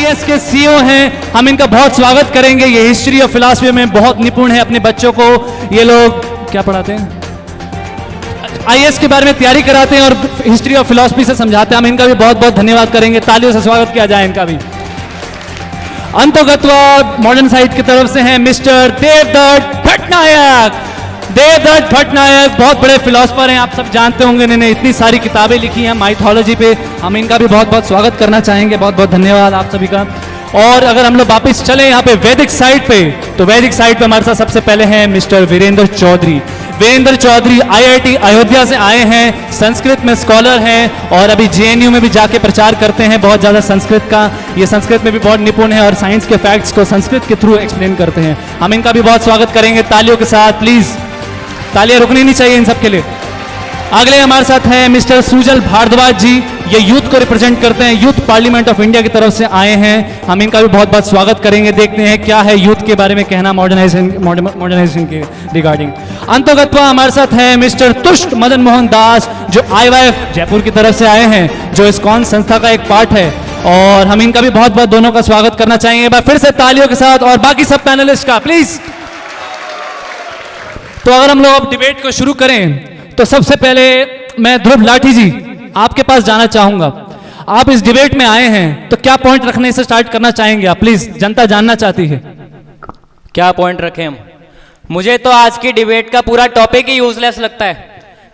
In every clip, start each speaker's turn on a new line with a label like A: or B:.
A: IAS के CEO हैं, हम इनका बहुत स्वागत करेंगे। ये हिस्ट्री और फिलॉसफी में बहुत निपुण है। अपने बच्चों को ये लोग क्या पढ़ाते हैं, आईएएस के बारे में तैयारी कराते हैं और हिस्ट्री और फिलॉसफी से समझाते हैं। हम इनका भी बहुत बहुत धन्यवाद करेंगे, तालियों से स्वागत किया जाए इनका भी। अंतोगत्वा मॉडर्न साइंस की तरफ से हैं मिस्टर देवदत्त भटनायक। देवदत्त भटनायक बहुत बड़े फिलोसफर हैं, आप सब जानते होंगे, इन्होंने इतनी सारी किताबें लिखी हैं माइथोलॉजी पे। हम इनका भी बहुत बहुत स्वागत करना चाहेंगे। बहुत बहुत धन्यवाद आप सभी का। और अगर हम लोग वापस चले यहाँ पे वैदिक साइड पे, तो वैदिक साइड पे हमारे साथ सबसे पहले हैं मिस्टर वीरेंद्र चौधरी। वीरेंद्र चौधरी आईआईटी अयोध्या से आए हैं, संस्कृत में स्कॉलर हैं और अभी जेएनयू में भी जाके प्रचार करते हैं बहुत ज़्यादा संस्कृत का। ये संस्कृत में भी बहुत निपुण है और साइंस के फैक्ट्स को संस्कृत के थ्रू एक्सप्लेन करते हैं। हम इनका भी बहुत स्वागत करेंगे तालियों के साथ। प्लीज़ तालियां रुकनी नहीं चाहिए इन सब के लिए। अगले हमारे साथ हैं मिस्टर सुजल भारद्वाज जी। ये यूथ को रिप्रेजेंट करते हैं, यूथ पार्लियामेंट ऑफ इंडिया की तरफ से आए हैं। हम इनका भी बहुत बहुत स्वागत करेंगे। देखते हैं क्या है यूथ के बारे में कहना मॉडर्नाइजेशन के रिगार्डिंग। अंतोगत्वा हमारे साथ हैं मिस्टर तुष्ट मदन मोहन दास, जो आईवाईएफ जयपुर की तरफ से आए हैं, जो इस्कॉन संस्था का एक पार्ट है। और हम इनका भी बहुत बहुत दोनों का स्वागत करना चाहेंगे एक बार फिर से तालियों के साथ, और बाकी सब पैनलिस्ट का प्लीज। तो अगर हम लोग अब डिबेट को शुरू करें, तो सबसे पहले मैं ध्रुव लाठी जी आपके पास जाना चाहूंगा। आप इस डिबेट में आए हैं, तो क्या पॉइंट रखने से स्टार्ट करना चाहेंगे आप? प्लीज, जनता जानना चाहती है।
B: क्या पॉइंट रखें हम? मुझे तो आज की डिबेट का पूरा टॉपिक ही यूजलेस लगता है,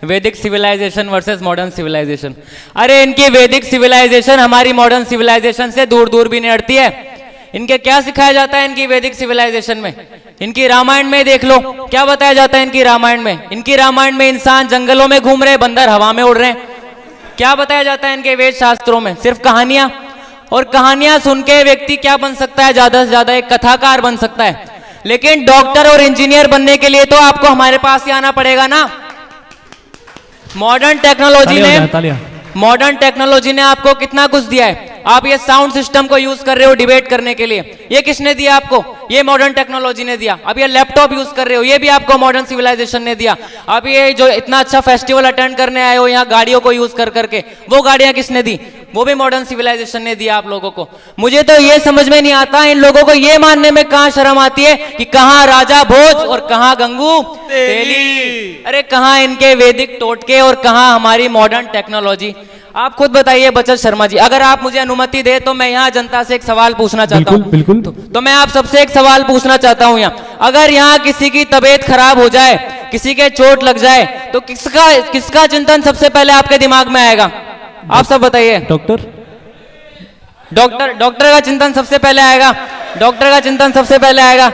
B: वैदिक सिविलाइजेशन वर्सेस मॉडर्न सिविलाइजेशन। अरे इनकी वैदिक सिविलाइजेशन हमारी मॉडर्न सिविलाइजेशन से दूर दूर भी नहीं हटती है। इनके क्या सिखाया जाता है इनकी वैदिक सिविलाइजेशन में? इनकी रामायण में देख लो, क्या बताया जाता है इनकी रामायण में? इनकी रामायण में इंसान जंगलों में घूम रहे, बंदर हवा में उड़ रहे हैं। क्या बताया जाता है इनके वेद शास्त्रों में? सिर्फ कहानियां। और कहानियां सुन के व्यक्ति क्या बन सकता है? ज्यादा से ज्यादा एक कथाकार बन सकता है। लेकिन डॉक्टर और इंजीनियर बनने के लिए तो आपको हमारे पास ही आना पड़ेगा ना। मॉडर्न टेक्नोलॉजी ने आपको कितना कुछ दिया है। आप ये साउंड सिस्टम को यूज कर रहे हो डिबेट करने के लिए, ये किसने दिया आपको? ये मॉडर्न टेक्नोलॉजी ने दिया। अब ये लैपटॉप यूज कर रहे हो, ये भी आपको मॉडर्न सिविलाइजेशन ने दिया। अब ये जो इतना अच्छा फेस्टिवल अटेंड करने आए हो यहाँ गाड़ियों को यूज कर करके, वो गाड़ियां किसने दी? वो भी मॉडर्न सिविलाइजेशन ने दिया आप लोगों को। मुझे तो ये समझ में नहीं आता, इन लोगों को ये मानने में कहां शर्म आती है कि कहां राजा भोज और कहां गंगू तेली। अरे कहां इनके वैदिक टोटके और कहां हमारी मॉडर्न टेक्नोलॉजी? आप खुद बताइए बचत शर्मा जी, अगर आप मुझे अनुमति दे तो मैं यहाँ जनता से एक सवाल पूछना चाहता हूँ।
A: बिल्कुल।
B: तो मैं आप सबसे एक सवाल पूछना चाहता हूँ यहाँ, अगर यहाँ किसी की तबीयत खराब हो जाए, किसी के चोट लग जाए, तो किसका चिंतन सबसे पहले आपके दिमाग में आएगा? आप सब बताइए। डॉक्टर का चिंतन सबसे पहले आएगा। डॉक्टर का चिंतन सबसे पहले आएगा।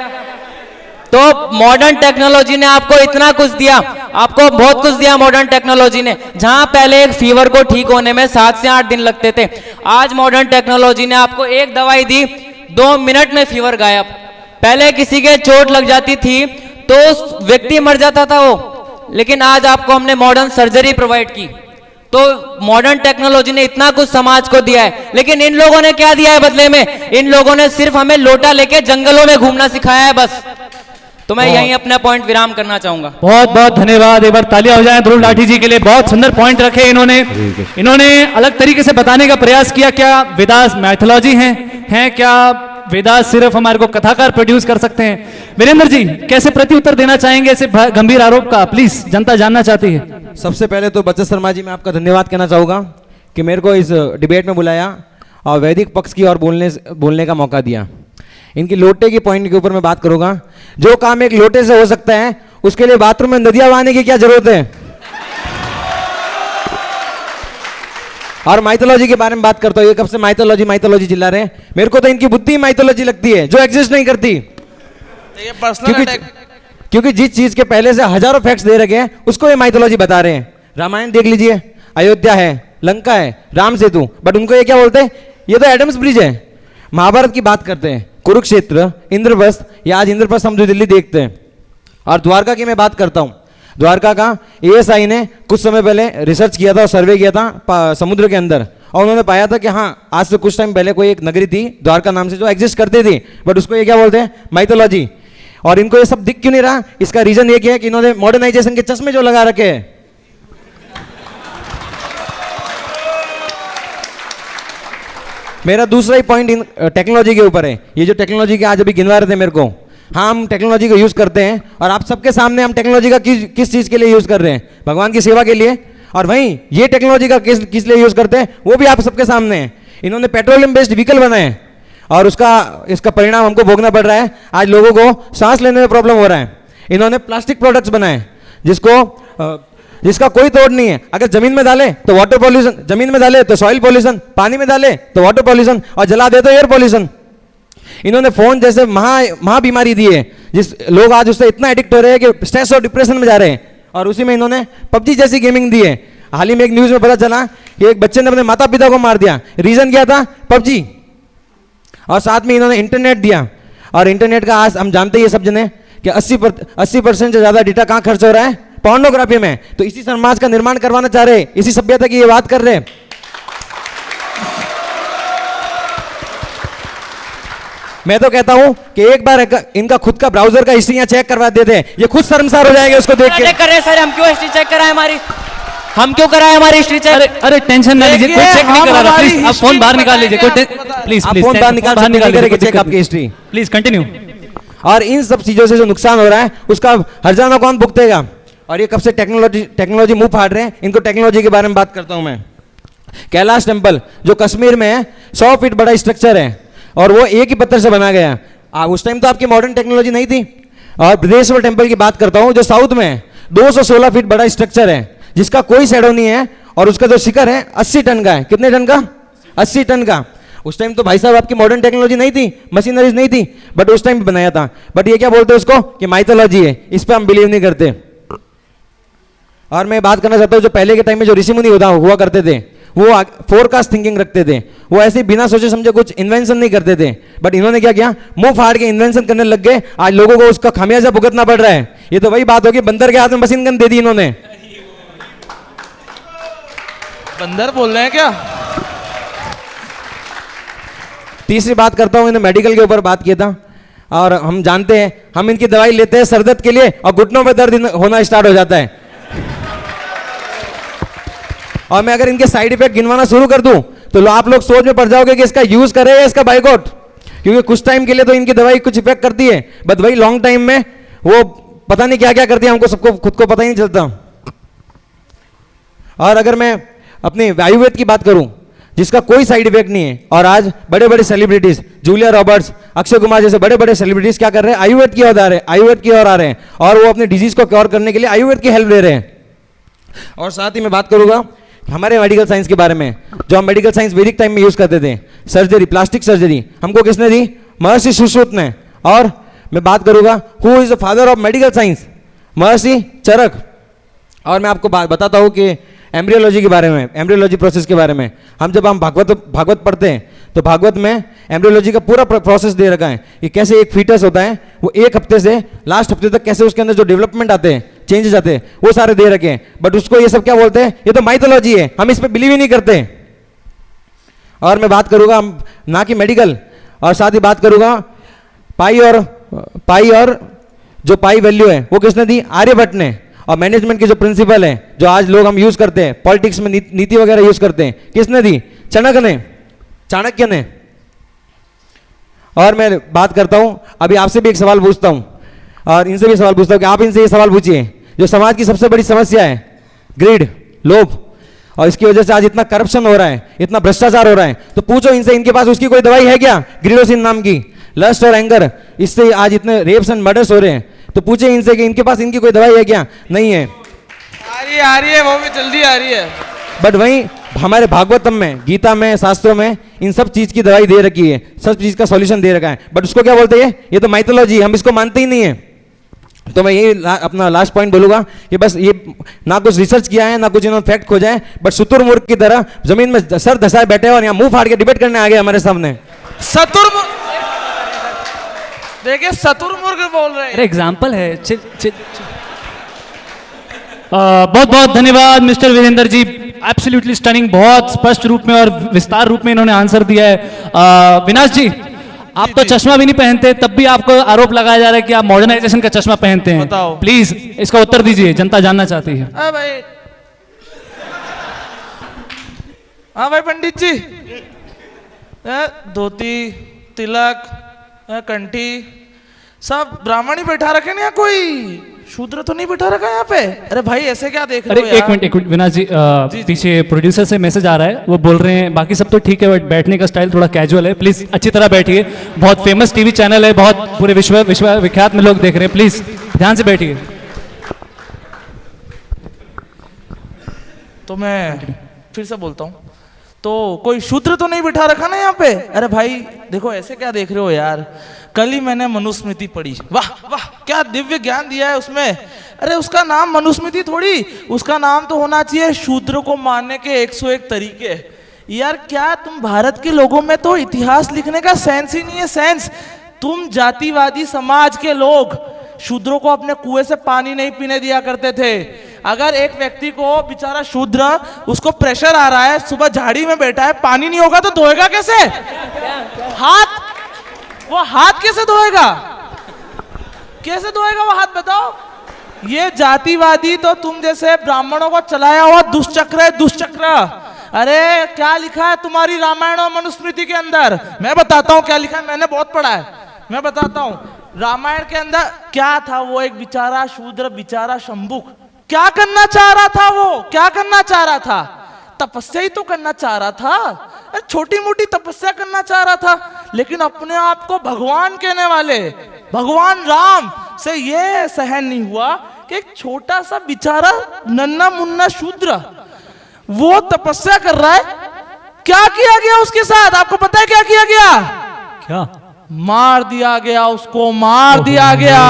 B: तो मॉडर्न टेक्नोलॉजी ने आपको इतना कुछ दिया, आपको बहुत कुछ दिया मॉडर्न टेक्नोलॉजी ने। जहां पहले एक फीवर को ठीक होने में 7 से 8 दिन लगते थे, आज मॉडर्न टेक्नोलॉजी ने आपको एक दवाई दी, 2 मिनट में फीवर गायब। पहले किसी के चोट लग जाती थी तो व्यक्ति मर जाता था वो, लेकिन आज आपको हमने मॉडर्न सर्जरी प्रोवाइड की। तो मॉडर्न टेक्नोलॉजी ने इतना कुछ समाज को दिया है, लेकिन इन लोगों ने क्या दिया है बदले में? इन लोगों ने सिर्फ हमें लोटा लेके जंगलों में घूमना सिखाया है बस। तो मैं यहीं अपना पॉइंट विराम करना चाहूंगा।
A: बहुत बहुत धन्यवाद। एक बार तालियां हो जाएं ध्रुव लाठी जी के लिए, बहुत सुंदर पॉइंट रखे इन्होंने अलग तरीके से बताने का प्रयास किया। क्या वेदास मैथोलॉजी हैं? क्या वेदास सिर्फ हमारे को कथाकार प्रोड्यूस कर सकते हैं? वीरेंद्र जी कैसे प्रति उत्तर देना चाहेंगे ऐसे गंभीर आरोप का? प्लीज, जनता जानना चाहती है।
C: सबसे पहले तो बचत शर्मा जी मैं आपका धन्यवाद कहना चाहूँगा कि मेरे को इस डिबेट में बुलाया और वैदिक पक्ष की ओर बोलने का मौका दिया। इनकी लोटे की पॉइंट के ऊपर मैं बात करूंगा। जो काम एक लोटे से हो सकता है, उसके लिए बाथरूम में नदियां बहाने की क्या जरूरत है? और माइथोलॉजी के बारे में बात करता हूं, ये कब से माइथोलॉजी चिल्ला रहे हैं? मेरे को तो इनकी बुद्धि माइथोलॉजी लगती है, जो एग्जिस्ट नहीं करती। क्योंकि जिस चीज के पहले से हजारों फैक्ट्स दे रखे हैं, उसको ये माइथोलॉजी बता रहे हैं। रामायण देख लीजिए, अयोध्या है, लंका है, राम सेतु, बट उनको ये क्या बोलते हैं? ये तो एडम्स ब्रिज है। महाभारत की बात करते हैं, कुरुक्षेत्र, इंद्रप्रस्थ, या आज इंद्रप्रस्थ हम जो दिल्ली देखते हैं। और द्वारका की मैं बात करता हूं, द्वारका का एएसआई ने कुछ समय पहले रिसर्च किया था और सर्वे किया था समुद्र के अंदर, और उन्होंने पाया था कि हाँ, आज से कुछ टाइम पहले कोई एक नगरी थी द्वारका नाम से जो एग्जिस्ट करती थी, बट उसको ये क्या बोलते हैं? माइथोलॉजी। और इनको ये सब दिख क्यों नहीं रहा? इसका रीजन ये है कि इन्होंने मॉडर्नाइजेशन के चश्मे जो लगा रखे हैं। मेरा दूसरा ही पॉइंट इन टेक्नोलॉजी के ऊपर है। ये जो टेक्नोलॉजी के आज अभी गिनवा रहे थे मेरे को, हाँ हम टेक्नोलॉजी को यूज़ करते हैं और आप सबके सामने हम टेक्नोलॉजी का किस चीज़ के लिए यूज़ कर रहे हैं? भगवान की सेवा के लिए। और वहीं ये टेक्नोलॉजी का किस लिए यूज़ करते हैं वो भी आप सबके सामने है। इन्होंने पेट्रोलियम बेस्ड व्हीकल बनाए और इसका परिणाम हमको भोगना पड़ रहा है। आज लोगों को सांस लेने में प्रॉब्लम हो रहा है। इन्होंने प्लास्टिक प्रोडक्ट्स बनाए जिसका कोई तोड़ नहीं है। अगर जमीन में डाले तो वाटर पॉल्यूशन, जमीन में डाले तो सॉइल पॉल्यूशन, पानी में डाले तो वाटर पॉल्यूशन और जला दे तो एयर पॉल्यूशन। इन्होंने फोन जैसे महा बीमारी दी है, जिस लोग आज उससे इतना एडिक्ट हो रहे हैं कि स्ट्रेस और डिप्रेशन में जा रहे हैं। और उसी में इन्होंने पबजी जैसी गेमिंग दी है। हाल ही में एक न्यूज में पता चला कि एक बच्चे ने अपने माता पिता को मार दिया, रीजन क्या था? पबजी। और साथ में इन्होंने इंटरनेट दिया, और इंटरनेट का आज हम जानते ही सब जने कि 80% से ज्यादा डेटा कहाँ खर्च हो रहा है? पोर्नोग्राफी में। तो इसी समाज का निर्माण करवाना चाह रहे हैं, इसी सभ्यता की ये बात कर रहे हैं। मैं तो कहता हूं कि एक बार इनका खुद का ब्राउजर का हिस्ट्री यहाँ चेक करवा देते हैं, ये खुद शर्मसार हो जाएंगे उसको देख के।
B: चेक कर रहे हैं सर, हम क्यों हिस्ट्री चेक कराएं हमारी? हम क्यों कराएं हमारी हिस्ट्री चेक?
A: अरे टेंशन ना लीजिए, कोई चेक नहीं करा रहा। प्लीज आप फोन बाहर निकाल लीजिए। प्लीज
C: फोन बाहर निकाल चेक आपकी हिस्ट्री।
A: Please continue.
C: और इन सब चीजों से जो नुकसान हो रहा है उसका हर्जाना कौन भुगतेगा? और ये कब से टेक्नोलॉजी मुंह फाड़ रहे हैं? इनको टेक्नोलॉजी के बारे में बात करता हूं मैं। कैलाश टेम्पल जो कश्मीर में है, 100 फीट बड़ा स्ट्रक्चर है और वो एक ही पत्थर से बना गया। उस टाइम तो आपकी मॉडर्न टेक्नोलॉजी नहीं थी। और बृहदेश्वर टेम्पल की बात करता हूं जो साउथ में है, 216 फीट बड़ा स्ट्रक्चर है जिसका कोई शैडो नहीं है और उसका जो शिखर है 80 टन का है। कितने टन का? 80 टन का। उस टाइम तो भाई साहब आपकी मॉडर्न टेक्नोलॉजी नहीं थी, मशीनरीज नहीं थी, बट उस टाइम भी बनाया था। बट ये क्या बोलते हैं उसको कि माइथोलॉजी है, इस पर हम बिलीव नहीं करते। और मैं बात करना चाहता हूँ जो पहले के टाइम में जो ऋषि मुनि हुआ करते थे, वो फोरकास्ट थिंकिंग रखते थे। वो ऐसे बिना सोचे समझे कुछ इन्वेंशन नहीं करते थे। बट इन्होंने क्या किया? मुंह फाड़ के इन्वेंशन करने लग गए। आज लोगों को उसका खामियाजा भुगतना पड़ रहा है। ये तो वही बात होगी, बंदर के हाथ में मशीन गन दे दी इन्होंने।
D: बंदर बोल रहे हैं क्या?
C: तीसरी बात करता हूं, इन्हें मेडिकल के ऊपर बात किया था। और हम जानते हैं, हम इनकी दवाई लेते हैं सरदर्द के लिए और घुटनों में दर्द होना स्टार्ट हो जाता है। और मैं अगर इनके साइड इफेक्ट गिनवाना शुरू कर दूं तो आप लोग सोच में पड़ जाओगे कि इसका यूज करें या इसका बाइकआउट। क्योंकि कुछ टाइम के लिए तो इनकी दवाई कुछ इफेक्ट करती है, बट वही लॉन्ग टाइम में वो पता नहीं क्या क्या करती है, हमको सबको खुद को पता ही नहीं चलता। और अगर मैं अपनी आयुर्वेद की बात करूं जिसका कोई साइड इफेक्ट नहीं है, और आज बड़े बड़े celebrities Julia Roberts, Akshay Kumar जैसे बड़े बड़े सेलिब्रिटीज क्या कर रहे हैं? आयुर्वेद की ओर आ रहे हैं और वो अपने डिजीज को क्योर करने के लिए आयुर्वेद की हेल्प ले रहे हैं। और साथ ही मैं बात करूंगा हमारे मेडिकल साइंस के बारे में, जो हम मेडिकल साइंस वैदिक टाइम में यूज करते थे। सर्जरी, प्लास्टिक सर्जरी हमको किसने दी? महर्षि सुश्रुत ने। और मैं बात करूंगा who is the father of medical science? महर्षि चरक। और मैं आपको बताता हूं कि एम्ब्रियोलॉजी के बारे में, एम्ब्रियोलॉजी प्रोसेस के बारे में। जब हम भागवत पढ़ते हैं तो भागवत में एम्ब्रियोलॉजी का पूरा प्रोसेस दे रखा है कि कैसे एक फीटस होता है, वो एक हफ्ते से लास्ट हफ्ते तक कैसे उसके अंदर जो डेवलपमेंट आते हैं, चेंजेस आते हैं, वो सारे दे रखे हैं। बट उसको ये सब क्या बोलते हैं? ये तो माइथोलॉजी है, हम इस पर बिलीव ही नहीं करते। और मैं बात करूंगा ना कि मेडिकल, और साथ ही बात करूंगा पाई और जो पाई वैल्यू है वो किसने दी? आर्यभट्ट ने। और मैनेजमेंट के जो प्रिंसिपल है जो आज लोग हम यूज करते हैं, पॉलिटिक्स में नीति वगैरह यूज करते हैं, किसने दी? चाणक्य ने। और मैं बात करता हूं, अभी आपसे भी एक सवाल पूछता हूं और इनसे भी सवाल पूछता हूं कि आप इनसे ये सवाल पूछिए, जो समाज की सबसे बड़ी समस्या है ग्रीड, लोभ, और इसकी वजह से आज इतना करप्शन हो रहा है, इतना भ्रष्टाचार हो रहा है, तो पूछो इनसे इनके पास उसकी कोई दवाई है क्या? ग्रीडोसिन नाम की। लस्ट और एंगर, इससे आज इतने रेप्स एंड मर्डर्स हो रहे हैं, तो पूछे इनसे कि इनके पास इनकी कोई दवाई है क्या? नहीं है।
D: आ रही है, वो भी जल्दी आ रही है।
C: बट वहीं हमारे भागवतम में, गीता में, शास्त्रों में इन सब चीज की दवाई दे रखी है, सब चीज का सॉल्यूशन दे रखा है। बट उसको क्या बोलते हैं? ये तो माइथोलॉजी, हम इसको मानते ही नहीं है। तो मैं यही अपना लास्ट पॉइंट बोलूंगा कि बस ये ना कुछ रिसर्च किया है, ना कुछ इन्होंने फैक्ट खोजा है, बट शुतुरमुर्ग की तरह जमीन में सर धसाए बैठे और यहाँ मुंह फाड़ के डिबेट करने आ गए हमारे सामने।
D: देखिए शतुरमुर्ग बोल रहे हैं।
A: अरे एग्जाम्पल है। बहुत बहुत धन्यवाद mister Virendra ji, absolutely stunning, बहुत स्पष्ट रूप में और विस्तार रूप में इन्होंने आंसर दिया है। विनाश जी, आप तो चश्मा भी नहीं पहनते, तब भी आपको आरोप लगाया जा रहा है कि आप मॉडर्नाइजेशन का चश्मा पहनते हैं।
D: बताओ।
A: प्लीज इसका उत्तर दीजिए, जनता जानना चाहती है।
D: हाँ भाई पंडित जी, धोती, तिलक, कंठी, सब ब्राह्मण ही बैठा रखे ना, यहाँ कोई शूद्र तो नहीं बैठा रखा यहाँ पे? अरे भाई ऐसे क्या देख रहे
A: अरे
D: हो
A: एक मिनट विनाश जी, पीछे प्रोड्यूसर से मैसेज आ रहा है, वो बोल रहे हैं बाकी सब तो ठीक है बट बैठने का स्टाइल थोड़ा कैजुअल है, प्लीज अच्छी तरह बैठिए। बहुत फेमस टीवी चैनल है, बहुत पूरे विश्व विख्यात में लोग देख रहे हैं, प्लीज ध्यान से बैठिए।
D: तो मैं फिर से बोलता हूँ, तो कोई शूद्र तो नहीं बिठा रखा ना यहाँ पे? अरे भाई देखो ऐसे क्या देख रहे हो यार? कल ही मैंने मनुस्मृति पढ़ी, वाह वाह क्या दिव्य ज्ञान दिया है उसमें। अरे उसका नाम मनुस्मृति थोड़ी, उसका नाम तो होना चाहिए शूद्र को मारने के 101 तरीके। यार क्या तुम भारत के लोगों में तो इतिहास लिखने का सेंस ही नहीं है, सेंस। तुम जातिवादी समाज के लोग शूद्रों को अपने कुएं से पानी नहीं पीने दिया करते थे। अगर एक व्यक्ति को बेचारा शूद्र, उसको प्रेशर आ रहा है, सुबह झाड़ी में बैठा है, पानी नहीं होगा तो धोएगा कैसे? हाथ, वो हाथ कैसे धोएगा? कैसे धोएगा वो हाथ, बताओ? ये जातिवादी तो तुम जैसे ब्राह्मणों को चलाया हुआ दुष्चक्र है, दुष्चक्र। अरे क्या लिखा है तुम्हारी रामायण और मनुस्मृति के अंदर? मैं बताता हूँ क्या लिखा है, मैंने बहुत पढ़ा है, मैं बताता हूँ। रामायण के अंदर क्या था? वो एक बेचारा शूद्र, बेचारा शंभुक, क्या करना चाह रहा था? वो क्या करना चाह रहा था? तपस्या ही तो करना चाह रहा था, छोटी मोटी तपस्या करना चाह रहा था। लेकिन अपने आप को भगवान कहने वाले भगवान राम से ये सहन नहीं हुआ कि एक छोटा सा बेचारा नन्ना मुन्ना शूद्र वो तपस्या कर रहा है। क्या किया गया उसके साथ? आपको पता है क्या किया गया?
A: क्या?
D: मार दिया गया उसको, मार दिया गया।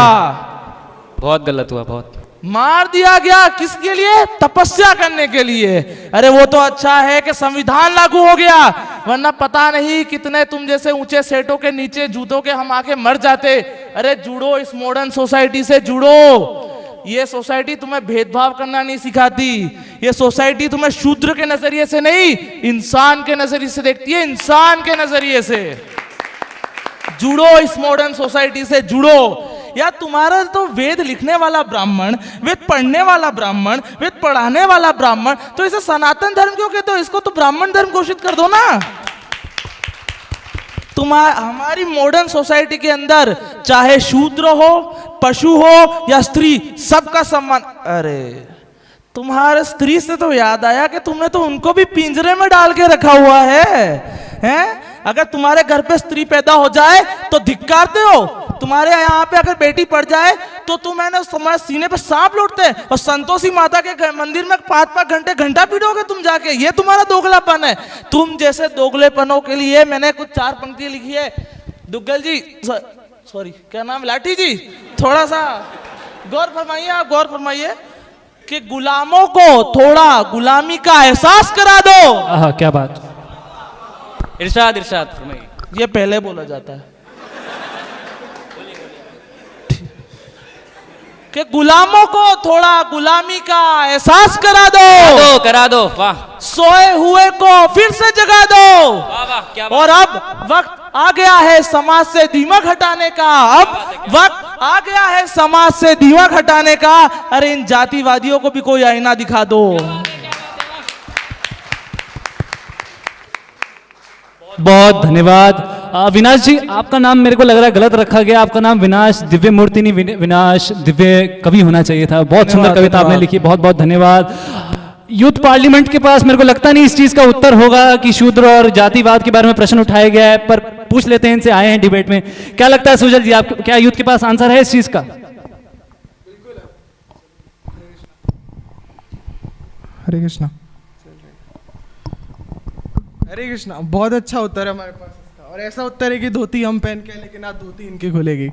B: बहुत गलत हुआ, बहुत।
D: मार दिया गया किसके लिए? तपस्या करने के लिए। अरे वो तो अच्छा है कि संविधान लागू हो गया, वरना पता नहीं कितने तुम जैसे ऊंचे सेठों के नीचे जूतों के हम आके मर जाते। अरे जुड़ो इस मॉडर्न सोसाइटी से, जुड़ो। ये सोसाइटी तुम्हें भेदभाव करना नहीं सिखाती, ये सोसाइटी तुम्हें शूद्र के नजरिए से नहीं, इंसान के नजरिए से देखती है, इंसान के नजरिए से। जुड़ो इस मॉडर्न सोसाइटी से, जुड़ो। या तुम्हारा तो वेद लिखने वाला ब्राह्मण, वेद पढ़ने वाला ब्राह्मण, वेद पढ़ाने वाला ब्राह्मण, तो इसे सनातन धर्म क्यों कहते हो? इसको तो ब्राह्मण धर्म घोषित कर दो ना। हमारी मॉडर्न सोसाइटी के अंदर चाहे शूद्र हो, पशु हो या स्त्री, सबका सम्मान। अरे तुम्हारे स्त्री से तो याद आया कि तुमने तो उनको भी पिंजरे में डाल के रखा हुआ है? अगर तुम्हारे घर पे स्त्री पैदा हो जाए तो धिक्कारते हो, तुम्हारे यहाँ पे अगर बेटी पड़ जाए तो तुम है ना तुम्हारे सीने पे सांप लौटते हैं, और संतोषी माता के मंदिर में 5-5 घंटे घंटा पीटोगे तुम जाके। ये तुम्हारा दोगलापन है। तुम जैसे दोगलेपनों के लिए मैंने कुछ 4 पंक्ति लिखी है। दुग्गल जी, सॉरी क्या नाम, लाठी जी, थोड़ा सा गौर फरमाइए, आप गौर फरमाइए कि गुलामों को थोड़ा गुलामी का एहसास करा दो।
A: क्या बात।
B: इरशाद इरशाद फरमाइए।
D: ये पहले बोला जाता है कि गुलामों को थोड़ा गुलामी का एहसास करा दो,
B: करा दो, वाह।
D: सोए हुए को फिर से जगा दो।
B: वाह वाह, क्या बात।
D: और अब वक्त आ गया है समाज से दीमक हटाने का, अब वक्त आ गया है समाज से दीमक हटाने का। अरे इन जातिवादियों को भी कोई आईना दिखा दो।
A: बहुत धन्यवाद। विनाश जी, आपका नाम मेरे को लग रहा है गलत रखा गया, आपका नाम विनाश दिव्य मूर्ति नहीं, विनाश दिव्य कवि होना चाहिए था। बहुत सुंदर कविता आपने लिखी, बहुत बहुत धन्यवाद। यूथ पार्लियामेंट के पास मेरे को लगता नहीं इस चीज का उत्तर होगा कि शूद्र और जातिवाद के बारे में प्रश्न उठाया गया है, पर पूछ लेते हैं, इनसे आए हैं डिबेट में। क्या लगता है सुजल जी, आप क्या यूथ के पास आंसर है इस चीज का?
E: हरे कृष्णा, हरे कृष्णा। बहुत अच्छा उत्तर है हमारे पास इसका, और ऐसा उत्तर है कि धोती हम पहन के, लेकिन आज धोती इनकी खुलेगी।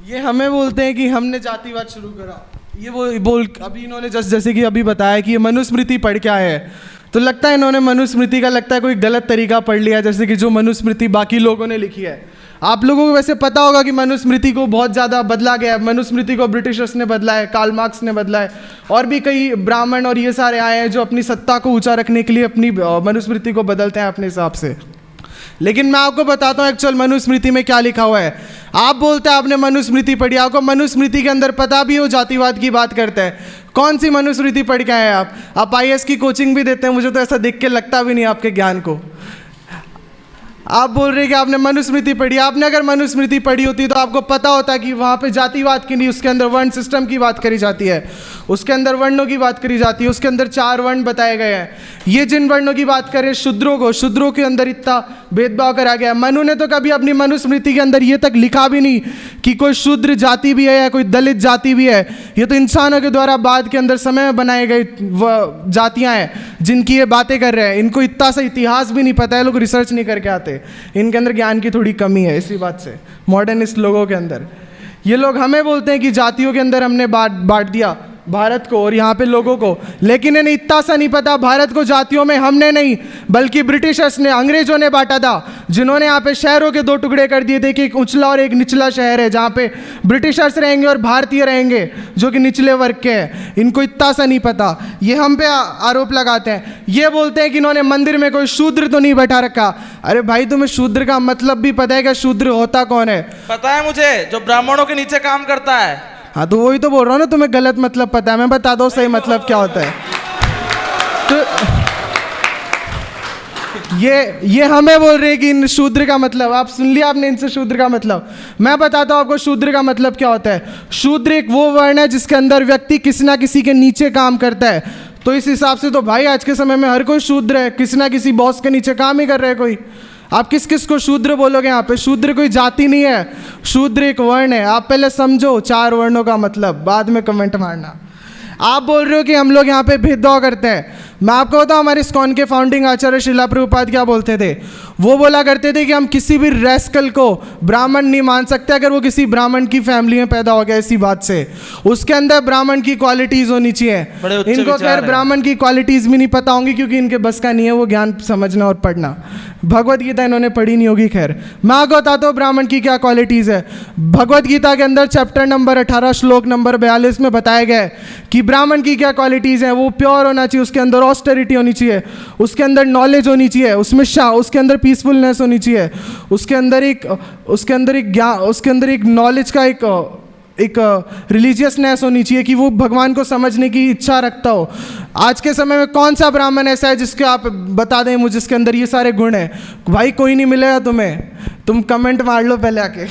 E: ये हमें बोलते हैं कि हमने जातिवाद शुरू करा। ये वो बोल अभी इन्होंने जैसे कि अभी बताया कि ये मनुस्मृति पढ़ के आए हैं, तो लगता है इन्होंने मनुस्मृति का लगता है कोई गलत तरीका पढ़ लिया, जैसे कि जो मनुस्मृति बाकी लोगों ने लिखी है। आप लोगों को वैसे पता होगा कि मनुस्मृति को बहुत ज़्यादा बदला गया है। मनुस्मृति को ब्रिटिशर्स ने बदला है, कार्ल मार्क्स ने बदला है, और भी कई ब्राह्मण और ये सारे आए हैं जो अपनी सत्ता को ऊंचा रखने के लिए अपनी मनुस्मृति को बदलते हैं अपने हिसाब से। लेकिन मैं आपको बताता हूँ एक्चुअल मनुस्मृति में क्या लिखा हुआ है। आप बोलते हैं आपने मनुस्मृति पढ़ी, आपको मनुस्मृति के अंदर पता भी हो जातिवाद की बात करते हैं। कौन सी मनुस्मृति पढ़ के आए आप आईएएस की कोचिंग भी देते हैं, मुझे तो ऐसा देख के लगता भी नहीं आपके ज्ञान को। आप बोल रहे हैं कि आपने मनुस्मृति पढ़ी, आपने अगर मनुस्मृति पढ़ी होती तो आपको पता होता कि वहाँ पे जातिवाद की नहीं, उसके अंदर वर्ण सिस्टम की बात करी जाती है, उसके अंदर वर्णों की बात करी जाती है, उसके अंदर 4 वर्ण बताए गए हैं। ये जिन वर्णों की बात करें शूद्रों के अंदर इतना भेदभाव करा गया। मनु ने तो कभी अपनी मनुस्मृति के अंदर ये तक लिखा भी नहीं कि कोई शूद्र जाति भी है या कोई दलित जाति भी है। ये तो इंसानों के द्वारा बाद के अंदर समय में बनाए गए जातियाँ हैं जिनकी ये बातें कर रहे हैं। इनको इतना सा इतिहास भी नहीं पता है, लोग रिसर्च नहीं करके आते, इनके अंदर ज्ञान की थोड़ी कमी है। इसी बात से मॉडर्निस्ट लोगों के अंदर ये लोग हमें बोलते हैं कि जातियों के अंदर हमने बांट दिया भारत को और यहाँ पे लोगों को, लेकिन इन्हें इतना सा नहीं पता भारत को जातियों में हमने नहीं बल्कि ब्रिटिशर्स ने, अंग्रेजों ने बांटा था, जिन्होंने यहाँ पे शहरों के 2 टुकड़े कर दिए थे कि एक ऊंचला और एक निचला शहर है जहाँ पे ब्रिटिशर्स रहेंगे और भारतीय रहेंगे जो कि निचले वर्ग के हैं। इनको इतना सा नहीं पता, ये हम पे आरोप लगाते हैं। ये बोलते हैं कि इन्होंने मंदिर में कोई शूद्र तो नहीं बैठा रखा। अरे भाई तुम्हें शूद्र का मतलब भी पता है कि शूद्र होता कौन है?
D: पता है मुझे, जो ब्राह्मणों के नीचे काम करता है।
E: हाँ तो वही तो बोल रहा हूँ ना, तुम्हें गलत मतलब पता है, मैं बता दो सही मतलब क्या होता है। तो ये हमें बोल रहे हैं कि इन शूद्र का मतलब, आप सुन लिया आपने इनसे शूद्र का मतलब। मैं बताता हूँ आपको शूद्र का मतलब क्या होता है। शूद्र एक वो वर्ण है जिसके अंदर व्यक्ति किसी ना किसी के नीचे काम करता है। तो इस हिसाब से तो भाई आज के समय में हर कोई शूद्र है, किसी ना किसी बॉस के नीचे काम ही कर रहा है कोई। आप किस किस को शूद्र बोलोगे? यहाँ पे शूद्र कोई जाति नहीं है, शूद्र एक वर्ण है। आप पहले समझो 4 वर्णों का मतलब, बाद में कमेंट मारना। आप बोल रहे हो कि हम लोग यहाँ पे भेदभाव करते हैं। मैं आपको बताऊँ हमारे इस्कॉन के फाउंडिंग आचार्य श्रीला प्रभुपाद क्या बोलते थे। वो बोला करते थे कि हम किसी भी रैस्कल को ब्राह्मण नहीं मान सकते अगर वो किसी ब्राह्मण की फैमिली में पैदा हो गया। इसी बात से उसके अंदर ब्राह्मण की क्वालिटीज़ होनी चाहिए। इनको खैर ब्राह्मण की क्वालिटीज़ भी नहीं पता होंगी क्योंकि इनके बस का नहीं है वो ज्ञान समझना और पढ़ना। भगवत गीता इन्होंने पढ़ी नहीं होगी। खैर मैं आपको बताता हूँ ब्राह्मण की क्या क्वालिटीज़ है। भगवत गीता के अंदर चैप्टर नंबर 18 श्लोक नंबर 42 में बताया गया है कि ब्राह्मण की क्या क्वालिटीज़ हैं। वो प्योर होना चाहिए, उसके अंदर ऑस्टेरिटी होनी चाहिए, उसके अंदर नॉलेज होनी चाहिए, उसके अंदर पीसफुलनेस होनी चाहिए, उसके अंदर एक ज्ञान, उसके अंदर एक नॉलेज का एक रिलीजियसनेस होनी चाहिए कि वो भगवान को समझने की इच्छा रखता हो। आज के समय में कौन सा ब्राह्मण ऐसा है जिसके आप बता दें मुझे जिसके अंदर ये सारे गुण हैं? भाई कोई नहीं मिलेगा तुम्हें, तुम कमेंट मार लो पहले आके।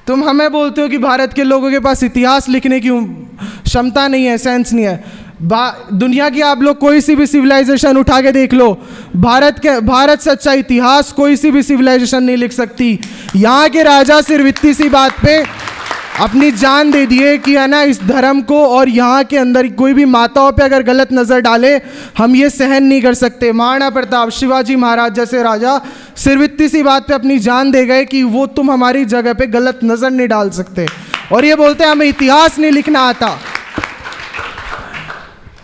E: तुम हमें बोलते हो कि भारत के लोगों के पास इतिहास लिखने की क्षमता नहीं है, सेंस नहीं है। दुनिया की आप लोग कोई सी भी सिविलाइजेशन उठा के देख लो, भारत से अच्छा इतिहास कोई सी भी सिविलाइजेशन नहीं लिख सकती। यहाँ के राजा सिर्फ इतनी सी बात पे अपनी जान दे दिए कि है ना इस धर्म को, और यहाँ के अंदर कोई भी माताओं पे अगर गलत नज़र डाले हम ये सहन नहीं कर सकते। महाराणा प्रताप, शिवाजी महाराज जैसे राजा सिर्फ इतनी सी बात पे अपनी जान दे गए कि वो तुम हमारी जगह पे गलत नज़र नहीं डाल सकते, और ये बोलते हैं हमें इतिहास नहीं लिखना आता।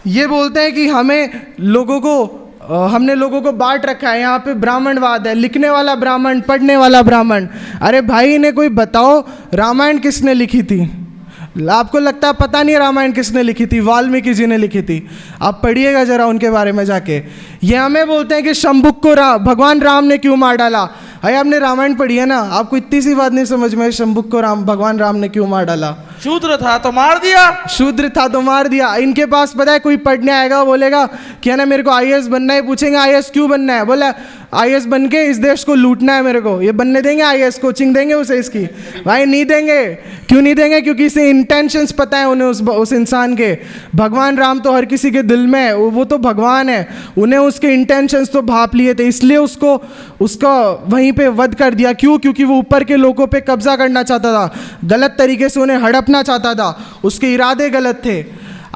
E: ये बोलते हैं कि हमने लोगों को बांट रखा है, यहाँ पे ब्राह्मणवाद है, लिखने वाला ब्राह्मण, पढ़ने वाला ब्राह्मण। अरे भाई इन्हें कोई बताओ रामायण किसने लिखी थी? आपको लगता है पता नहीं रामायण किसने लिखी थी? वाल्मीकि जी ने लिखी थी। आप पढ़िएगा जरा उनके बारे में जाके। ये हमें बोलते हैं कि शंभुक को भगवान राम ने क्यों मार डाला। अरे आपने रामायण पढ़ी है ना, आपको इतनी सी बात नहीं समझ में शंभुक को भगवान राम ने क्यों मार डाला?
D: शूद्र था तो मार दिया,
E: शूद्र था तो मार दिया। इनके पास पता है कोई पढ़ने आएगा वो बोलेगा कि है ना मेरे को आईएएस बनना है, पूछेंगे आईएएस क्यों बनना है, बोला आईएएस बन के इस देश को लूटना है मेरे को। ये बनने देंगे आईएएस? कोचिंग देंगे उसे इसकी? भाई नहीं देंगे। क्यों नहीं देंगे? क्योंकि इसे इंटेंशंस पता है उन्हें उस इंसान के। भगवान राम तो हर किसी के दिल में है, वो तो भगवान है, उन्हें उसके इंटेंशंस तो भाप लिए थे, इसलिए उसका वहीं पे वध कर दिया। क्यों? क्योंकि वो ऊपर के लोगों पे कब्जा करना चाहता था, गलत तरीके से उन्हें हड़पना चाहता था, उसके इरादे गलत थे।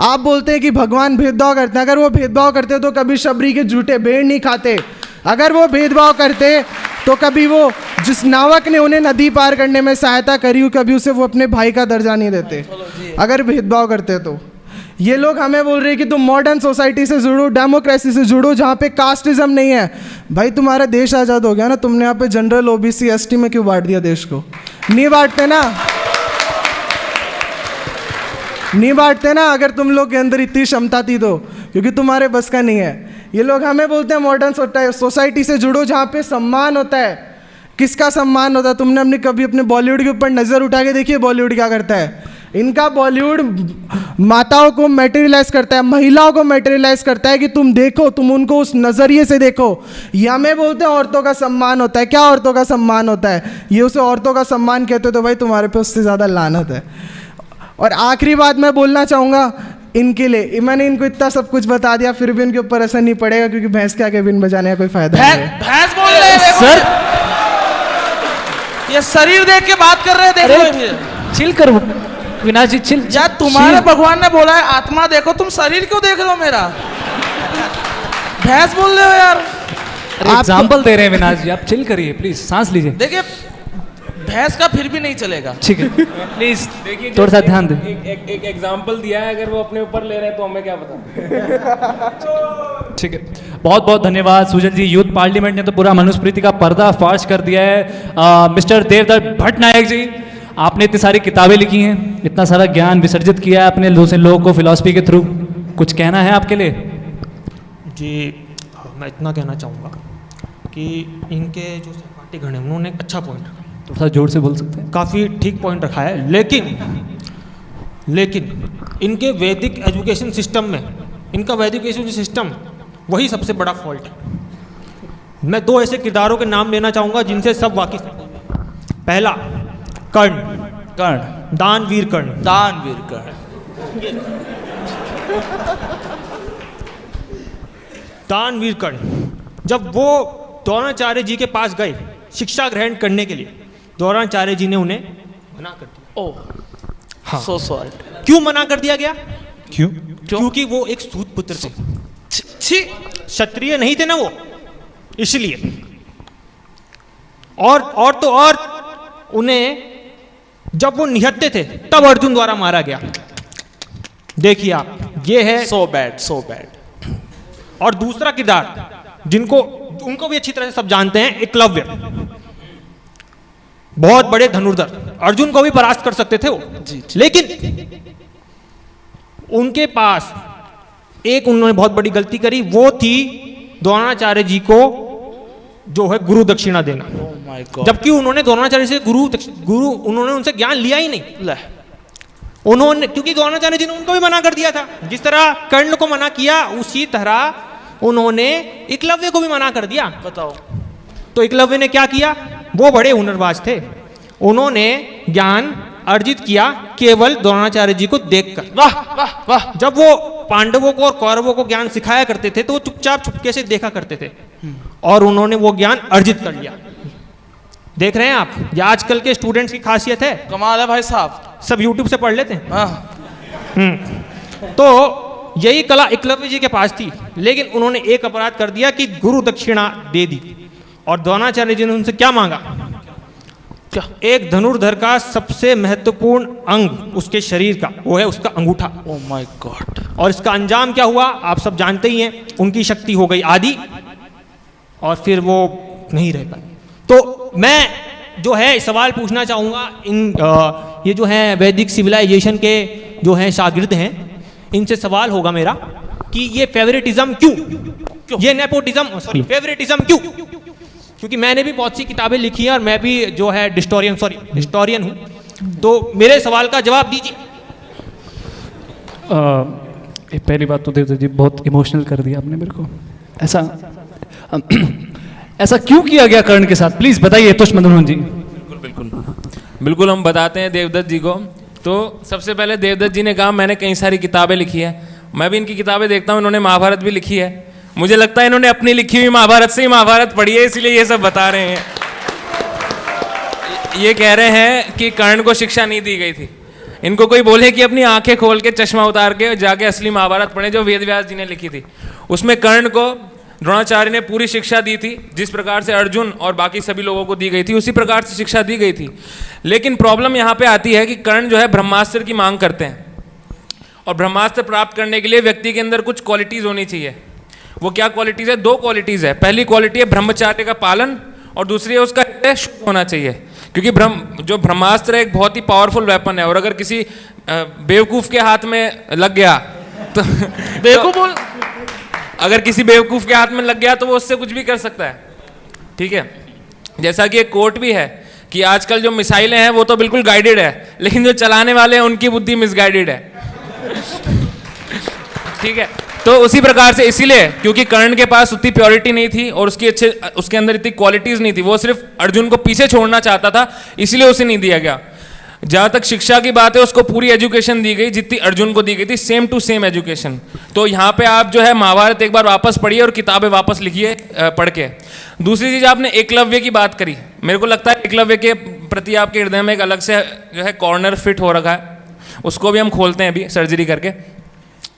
E: आप बोलते हैं कि भगवान भेदभाव करते हैं। अगर वो भेदभाव करते तो कभी शबरी के झूठे भेड़ नहीं खाते। अगर वो भेदभाव करते तो कभी वो जिस नावक ने उन्हें नदी पार करने में सहायता करी कभी उसे वो अपने भाई का दर्जा नहीं देते। अगर भेदभाव करते तो ये लोग हमें बोल रहे हैं कि तुम मॉडर्न सोसाइटी से जुड़ो, डेमोक्रेसी से जुड़ो जहाँ पे कास्टिज्म नहीं है। भाई तुम्हारा देश आज़ाद हो गया ना, तुमने यहाँ पे जनरल ओबीसी एसटी में क्यों बांट दिया देश को? नहीं बांटते ना, नहीं बांटते ना। अगर तुम लोग के अंदर इतनी क्षमता थी तो, क्योंकि तुम्हारे बस का नहीं है। ये लोग हमें बोलते हैं मॉडर्न सोसाइटी से जुड़ो जहाँ पे सम्मान होता है, किसका सम्मान होता है? तुमने अपने कभी अपने बॉलीवुड के ऊपर नज़र उठा के देखिए बॉलीवुड क्या करता है? इनका बॉलीवुड माताओं को मटेरियलाइज करता है, महिलाओं को मटेरियलाइज करता है कि तुम देखो, तुम उनको उस नज़रिए से देखो। ये हमें बोलते हैं औरतों का सम्मान होता है। क्या औरतों का सम्मान होता है? ये उसे औरतों का सम्मान कहते हो तो भाई तुम्हारे पे उससे ज़्यादा लानत है। और आखिरी बात मैं बोलना चाहूँगा इनके लिए, मैंने इनको इतना सब कुछ बता दिया फिर भी इनके ऊपर असर नहीं पड़ेगा, क्योंकि भैंस के आगे बिन बजाने का कोई फायदा नहीं है।
D: भैंस बोल रहे हैं देखो।
A: सर
D: ये शरीर देख के बात कर रहे हैं, देखो ये।
A: चिल कर विनाश जी, चिल।
D: यार तुम्हारे भगवान ने बोला है आत्मा देखो, तुम शरीर क्यों देख रहे हो मेरा? भैंस बोल रहे हो यार।
A: एग्जाम्पल दे रहे हैं विनाश जी, आप चिल करिए प्लीज, सांस लीजिए।
D: देखिए भैंस का फिर भी नहीं चलेगा।
A: ठीक है प्लीज
F: देखिए
A: थोड़ा सा ध्यान दें।
F: एक एग्जांपल दिया है, अगर वो अपने ऊपर ले रहे हैं तो हमें क्या पता।
A: ठीक है, बहुत बहुत धन्यवाद सुजन जी। यूथ पार्लियामेंट ने तो पूरा मनुस्मृति का पर्दाफाश कर दिया है। मिस्टर देवदत्त भट्टनायक जी, आपने इतनी सारी किताबें लिखी हैं, इतना सारा ज्ञान विसर्जित किया है अपने दूसरे लोगों को फिलॉसफी के थ्रू, कुछ कहना है आपके लिए?
G: जी मैं इतना कहना चाहूँगा कि इनके जो सहपाठीगण हैं उन्होंने एक अच्छा पॉइंट रखा,
A: थोड़ा सा जोर से बोल सकते हैं?
G: काफ़ी ठीक पॉइंट रखा है, लेकिन इनके वैदिक एजुकेशन सिस्टम में, इनका वैदिक एजुकेशन सिस्टम वही सबसे बड़ा फॉल्ट है। मैं दो ऐसे किरदारों के नाम लेना चाहूँगा जिनसे सब वाकिफ हैं। पहला कर्ण, दानवीर कर्ण।
D: दानवीर कर्ण।
G: दानवीर कर्ण जब वो द्रोणाचार्य जी के पास गए शिक्षा ग्रहण करने के लिए, द्रोणाचार्य जी ने उन्हें मना कर दिया।
D: ओह
G: हाँ,
D: सो सॉरी।
G: क्यों मना कर दिया गया?
F: क्यों?
G: क्योंकि वो एक सूत पुत्र थे,
D: छी।
G: क्षत्रिय नहीं थे ना वो, इसलिए। और उन्हें जब वो निहत्ते थे तब अर्जुन द्वारा मारा गया। देखिए आप, ये है।
D: So bad, so bad.
G: और दूसरा किरदार उनको भी अच्छी तरह से सब जानते हैं, एकलव्य। बहुत बड़े धनुर्धर, अर्जुन को भी परास्त कर सकते थे वो। लेकिन उनके पास उन्होंने बहुत बड़ी गलती करी, वो थी द्रोणाचार्य जी को जो है गुरु दक्षिणा देना।
D: Oh my God।
G: जबकि उन्होंने द्रोणाचार्य से गुरु उन्होंने उनसे ज्ञान लिया ही नहीं।
D: ले।
G: उन्होंने, क्योंकि द्रोणाचार्य जी ने उनको भी मना कर दिया था, जिस तरह कर्ण को मना किया उसी तरह उन्होंने एकलव्य को भी मना कर दिया।
D: बताओ।
G: तो एकलव्य ने क्या किया? वो बड़े हुनरबाज थे, उन्होंने ज्ञान अर्जित किया केवल द्रोणाचार्य जी को देखकर।
D: वाह वाह वाह।
G: जब वो पांडवों को और कौरवों को ज्ञान सिखाया करते थे तो वो चुपचाप चुपके से देखा करते थे, और उन्होंने वो ज्ञान अर्जित कर लिया। देख रहे हैं आप, ये आजकल के स्टूडेंट्स की खासियत है,
D: कमाल है भाई साहब।
G: सब यूट्यूब से पढ़ लेते हैं।
D: हाँ।
G: तो यही कला एकलव्य जी के पास थी, लेकिन उन्होंने एक अपराध कर दिया कि गुरु दक्षिणा दे दी। और द्रोणाचार्य जी ने उनसे क्या मांगा? क्या? एक धनुर्धर का सबसे महत्वपूर्ण अंग उसके शरीर का, वो है उसका अंगूठा।
D: Oh my God.
G: और इसका अंजाम क्या हुआ आप सब जानते ही हैं, उनकी शक्ति हो गई आधी, और फिर वो नहीं रह पाए। तो मैं जो है सवाल पूछना चाहूँगा, ये जो है वैदिक सिविलाइजेशन के जो हैं शागिर्द हैं, इनसे सवाल होगा मेरा कि ये फेवरेटिज्म क्यों, ये नेपोटिज्म, सॉरी फेवरेटिज्म क्यों? क्योंकि मैंने भी बहुत सी किताबें लिखी हैं और मैं भी जो है हिस्टोरियन हूँ, तो मेरे सवाल का जवाब दीजिए।
A: पहली बात तो देवदत्त जी बहुत इमोशनल कर दिया आपने मेरे को। ऐसा क्यों किया गया कर्ण के साथ, प्लीज बताइए तुष्मधुन जी।
F: बिल्कुल हम बताते हैं देवदत्त जी को। तो सबसे पहले देवदत्त जी ने कहा मैंने कई सारी किताबें लिखी है, मैं भी इनकी किताबें देखता हूँ, इन्होंने महाभारत भी लिखी है। मुझे लगता है इन्होंने अपनी लिखी हुई महाभारत से ही महाभारत पढ़ी है, इसलिए ये सब बता रहे हैं। ये कह रहे हैं कि कर्ण को शिक्षा नहीं दी गई थी। इनको कोई बोले कि अपनी आंखें खोल के चश्मा उतार के जाके असली महाभारत पढ़े जो वेद व्यास जी ने लिखी थी। उसमें कर्ण को द्रोणाचार्य ने पूरी शिक्षा दी थी, जिस प्रकार से अर्जुन और बाकी सभी लोगों को दी गई थी उसी प्रकार से शिक्षा दी गई थी। लेकिन प्रॉब्लम यहाँ पे आती है कि कर्ण जो है ब्रह्मास्त्र की मांग करते हैं, और ब्रह्मास्त्र प्राप्त करने के लिए व्यक्ति के अंदर कुछ क्वालिटीज होनी चाहिए। वो क्या क्वालिटीज है? दो क्वालिटीज है। पहली क्वालिटी है ब्रह्मचार्य का पालन, और दूसरी है उसका हृदय शुद्ध होना चाहिए। क्योंकि ब्रह्मास्त्र एक बहुत ही पावरफुल वेपन है, और अगर किसी बेवकूफ के हाथ में लग गया तो
D: बेवकूफ बोल,
F: अगर किसी बेवकूफ के हाथ में लग गया तो वो उससे कुछ भी कर सकता है। ठीक है, जैसा कि एक कोट भी है कि आजकल जो मिसाइलें हैं वो तो बिल्कुल गाइडेड है, लेकिन जो चलाने वाले हैं उनकी बुद्धि मिसगाइडेड है। ठीक है, तो उसी प्रकार से इसीलिए क्योंकि कर्ण के पास उतनी प्योरिटी नहीं थी और उसके अंदर इतनी क्वालिटीज नहीं थी, वो सिर्फ अर्जुन को पीछे छोड़ना चाहता था, इसलिए उसे नहीं दिया गया। जहां तक शिक्षा की बात है, उसको पूरी एजुकेशन दी गई जितनी अर्जुन को दी गई थी, सेम टू सेम एजुकेशन। तो यहाँ पे आप जो है महाभारत एक बार वापस पढ़िए और किताबें वापस लिखिए पढ़ के। दूसरी चीज, आपने एकलव्य की बात करी, मेरे को लगता है एकलव्य के प्रति आपके हृदय में एक अलग से जो है कॉर्नर फिट हो रखा है, उसको भी हम खोलते हैं अभी सर्जरी करके।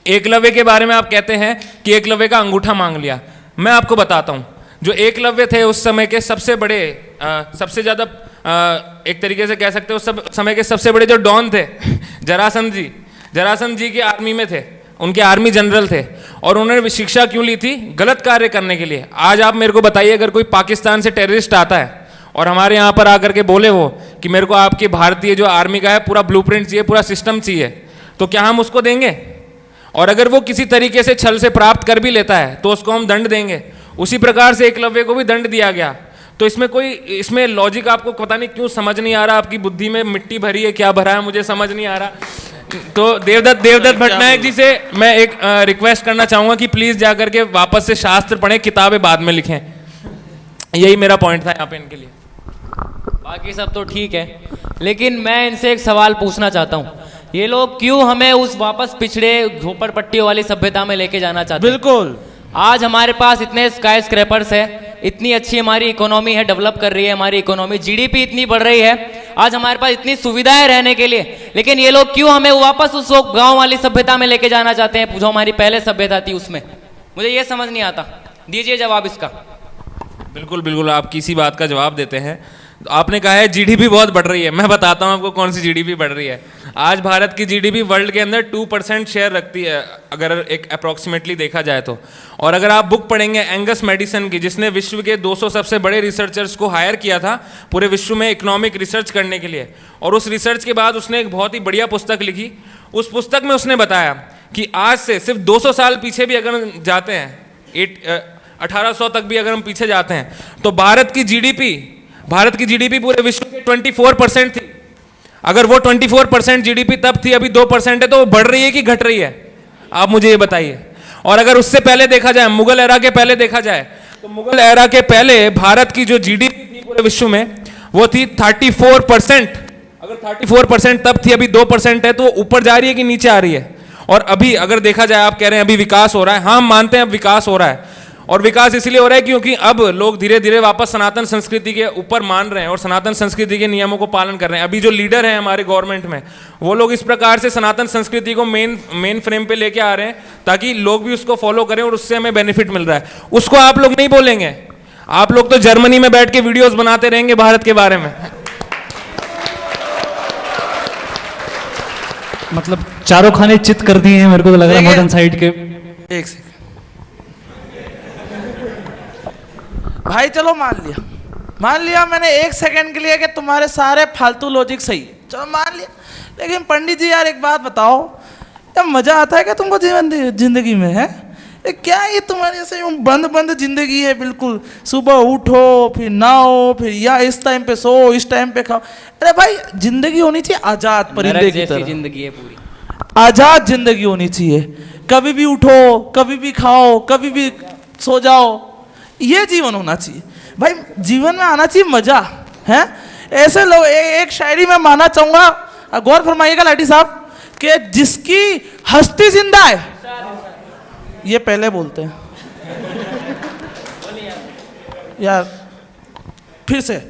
F: एकलव्य के बारे में आप कहते हैं कि एकलव्य का अंगूठा मांग लिया। मैं आपको बताता हूँ, जो एकलव्य थे उस समय के सबसे बड़े सबसे ज़्यादा एक तरीके से कह सकते हो उस समय के सबसे बड़े जो डॉन थे जरासंध जी की आर्मी में थे, उनके आर्मी जनरल थे, और उन्होंने शिक्षा क्यों ली थी? गलत कार्य करने के लिए। आज आप मेरे को बताइए, अगर कोई पाकिस्तान से टेररिस्ट आता है और हमारे यहाँ पर आकर के बोले वो कि मेरे को आपकी भारतीय जो आर्मी का है पूरा ब्लूप्रिंट चाहिए, पूरा सिस्टम चाहिए, तो क्या हम उसको देंगे? और अगर वो किसी तरीके से छल से प्राप्त कर भी लेता है तो उसको हम दंड देंगे। उसी प्रकार से एकलव्य को भी दंड दिया गया। तो इसमें लॉजिक आपको पता नहीं क्यों समझ नहीं आ रहा, आपकी बुद्धि में मिट्टी भरी है, क्या भरा है मुझे समझ नहीं आ रहा। तो देवदत्त भटनायक जी से मैं एक रिक्वेस्ट करना चाहूंगा कि प्लीज जाकर के वापस से शास्त्र पढ़ें, किताबें बाद में लिखें। यही मेरा पॉइंट था यहाँ पे इनके लिए।
B: बाकी सब तो ठीक है, लेकिन मैं इनसे एक सवाल पूछना चाहता हूँ, ये लोग क्यों हमें उस वापस पिछड़े झोपड़पट्टी वाली सभ्यता में लेके जाना चाहते हैं?
D: बिल्कुल।
B: आज हमारे पास इतने स्काई स्क्रैपर्स है, इतनी अच्छी हमारी इकोनॉमी है, डेवलप कर रही है हमारी इकोनॉमी, जीडीपी इतनी बढ़ रही है, आज हमारे पास इतनी सुविधाएं रहने के लिए, लेकिन ये लोग क्यों हमें वापस उस गांव वाली सभ्यता में लेके जाना चाहते हैं जो हमारी पहले सभ्यता थी उसमें? मुझे ये समझ नहीं आता, दीजिए जवाब इसका।
F: बिल्कुल बिल्कुल, आप किसी बात का जवाब देते हैं। आपने कहा है जीडीपी बहुत बढ़ रही है, मैं बताता हूँ आपको कौन सी जीडीपी बढ़ रही है। आज भारत की जीडीपी वर्ल्ड के अंदर 2% शेयर रखती है, अगर एक अप्रॉक्सीमेटली देखा जाए तो। और अगर आप बुक पढ़ेंगे एंगस मेडिसन की, जिसने विश्व के 200 सबसे बड़े रिसर्चर्स को हायर किया था पूरे विश्व में इकोनॉमिक रिसर्च करने के लिए, और उस रिसर्च के बाद उसने एक बहुत ही बढ़िया पुस्तक लिखी। उस पुस्तक में उसने बताया कि आज से सिर्फ 200 साल पीछे भी अगर जाते हैं, 1800 तक भी अगर हम पीछे जाते हैं, तो भारत की जीडीपी पूरे विश्व की 24% थी। अगर वो 24% जीडीपी तब थी, अभी 2% है, तो वो बढ़ रही है कि घट रही है? आप मुझे ये बताइए। और अगर उससे पहले देखा जाए, मुगल एरा के पहले देखा जाए, तो मुगल एरा के पहले भारत की जो जीडीपी थी पूरे विश्व में वो थी 34%। अगर 34% तब थी, अभी 2% है, तो ऊपर जा रही है कि नीचे आ रही है? और अभी अगर देखा जाए, आप कह रहे हैं अभी विकास हो रहा है, हाँ हम मानते हैं अब विकास हो रहा है, और विकास इसलिए हो रहा है क्योंकि अब लोग धीरे धीरे वापस सनातन संस्कृति के ऊपर मान रहे हैं और सनातन संस्कृति के नियमों को पालन कर रहे हैं। अभी जो लीडर हैं हमारे गवर्नमेंट में, वो लोग इस प्रकार से सनातन संस्कृति को मेन फ्रेम पे लेके आ रहे हैं ताकि लोग भी उसको फॉलो करें और उससे हमें बेनिफिट मिल रहा है। उसको आप लोग नहीं बोलेंगे, आप लोग तो जर्मनी में बैठ के वीडियोस बनाते रहेंगे भारत के बारे में।
A: मतलब चारों खाने चित कर दिए हैं, मेरे को तो लग रहा है मॉडर्न साइड के।
D: एक सेकंड भाई, चलो मान लिया मैंने 1 सेकंड के लिए कि तुम्हारे सारे फालतू लॉजिक सही, चलो मान लिया। लेकिन पंडित जी यार एक बात बताओ, क्या मजा आता है क्या तुमको जिंदगी में? है क्या ये तुम्हारे ऐसे बंद जिंदगी है बिल्कुल? सुबह उठो, फिर नहाओ, फिर या इस टाइम पे सो, इस टाइम पे खाओ। अरे भाई जिंदगी होनी चाहिए आजाद, परिंदे की तरह
B: जिंदगी है पूरी,
D: आजाद जिंदगी होनी चाहिए। कभी भी उठो, कभी भी खाओ, कभी भी सो जाओ, ये जीवन होना चाहिए भाई। जीवन में आना चाहिए मजा, है? ऐसे लोग एक शायरी में मानना चाहूंगा, गौर फरमाइएगा लाठी साहब, कि जिसकी हस्ती जिंदा है, ये पहले बोलते हैं यार, फिर से,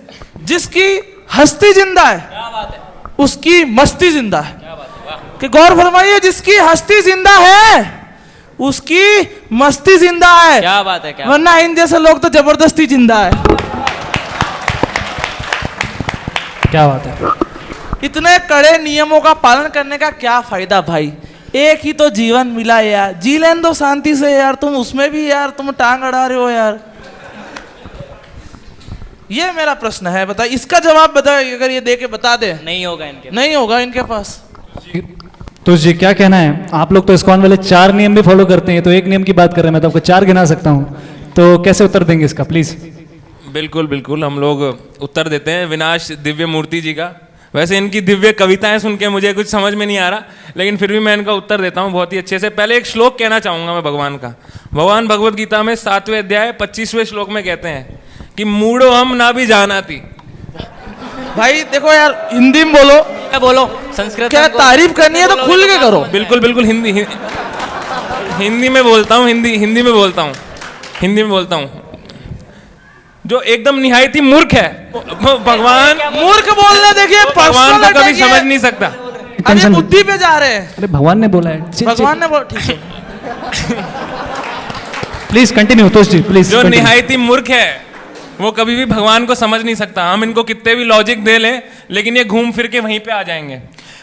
D: जिसकी हस्ती जिंदा है उसकी मस्ती जिंदा है। कि गौर फरमाइए, जिसकी हस्ती जिंदा है उसकी मस्ती जिंदा है।
B: क्या बात है, क्या
D: वरना इन जैसे लोग तो जबरदस्ती जिंदा है।
A: क्या बात है।
D: इतने कड़े नियमों का पालन करने का क्या फायदा भाई? एक ही तो जीवन मिला है यार, जी लेन दो शांति से यार। तुम उसमें भी यार तुम टांग अड़ा रहे हो यार। ये मेरा प्रश्न है, बता इसका जवाब बता, अगर ये दे के बता दे।
B: नहीं होगा इनके,
D: नहीं होगा इनके पास।
A: तो जी क्या कहना है? आप लोग तो इस्कॉन वाले 4 नियम भी फॉलो करते हैं, तो एक नियम की बात कर रहे हैं, मैं तो आपको 4 गिना सकता हूँ, तो कैसे उत्तर देंगे इसका प्लीज?
F: बिल्कुल बिल्कुल, हम लोग उत्तर देते हैं विनाश दिव्य मूर्ति जी का। वैसे इनकी दिव्य कविताएं सुन के मुझे कुछ समझ में नहीं आ रहा, लेकिन फिर भी मैं इनका उत्तर देता हूँ बहुत ही अच्छे से। पहले एक श्लोक कहना चाहूँगा मैं भगवान का। भगवान भगवत गीता में 7वें अध्याय 25वें श्लोक में कहते हैं कि मूढ़ो हम ना भी जानाती।
D: भाई देखो यार, हिंदी में बोलो,
B: क्या बोलो संस्कृत
D: क्या
B: में बोलो।
D: तारीफ करनी है तो खुल के करो।
F: बिल्कुल बिल्कुल, हिंदी में बोलता हूँ, हिंदी में बोलता हूँ। जो एकदम निहायती मूर्ख है, भगवान
D: मूर्ख बोलने देखिए,
F: भगवान को
D: personal
F: कभी
D: attack ये
F: समझ
D: है।
F: नहीं सकता।
D: अरे बुद्धि पे जा रहे हैं।
A: अरे भगवान ने बोला है,
D: भगवान ने बोला, ठीक है।
A: Please continue Tosh ji, please.
F: जो निहायती मूर्ख है वो कभी भी भगवान को समझ नहीं सकता। हम इनको कितने भी लॉजिक दे लें, लेकिन ये घूम फिर के वहीं पे आ जाएंगे।